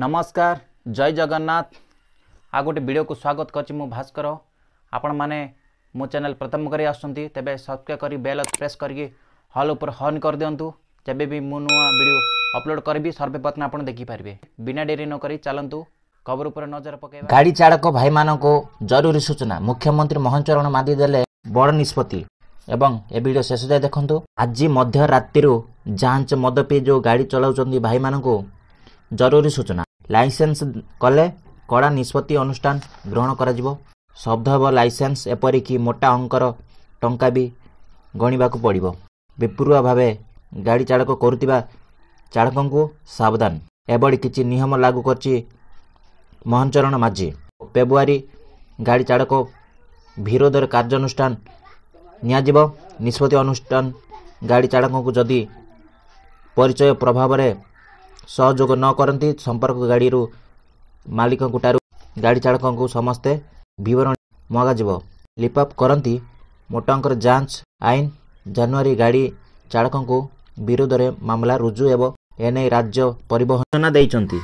नमस्कार जय जगन्नाथ आ गोटे वीडियो को स्वागत करछि मु भास्कर आपण माने मो चैनल प्रथम करी आसुंती तेबे सब्सक्राइब करी बेल प्रेस करके हॉल ऊपर हॉन कर दियंतु जबे भी मु नुआ वीडियो अपलोड करबी सर्वप्रथम आपण देखि पारबे बिना देरी न करी चलंतु खबर ऊपर नजर पकेबा। गाड़ी चालक भाई मानको जरूरी सूचना मुख्यमंत्री मोहन चरण मादी देले बड़ निष्पत्ति एवं ए वीडियो शेष जाए देखंतु। आज मध्य रात्रि जांच मद पी जो गाड़ी चलाउचंदी भाई मानको जरूरी सूचना लाइसेंस कले कड़ा निष्पत्ति अनुष्ठान ग्रहण करा जिवो। शब्द हेब लाइसेंस एपरिक मोटा अंकर टंका भी गणिबा को पड़िबो। विपूर्व भावे गाड़ी चालक करुतिबा चालकों को सावधान एबड़ी किछि नियम लागू करछि मोहन चरण माझी। फेब्रुआरी गाड़ी चालक विरोध कार्यानुष्ठान नियाजिबो। निष्पत्ति अनुष्ठान गाड़ी चालकों को जदि परिचय प्रभाव में सहयोग न करती संपर्क गाड़ी मालिक ठारू गाड़ी चालकों को समस्ते विवरण मगाजिबो। लिपअप करती मोटा अंकर जांच आईन जनवरी गाड़ी चालकों को विरोध में मामला रुजु एवं एने राज्य परिवहन देइचंती।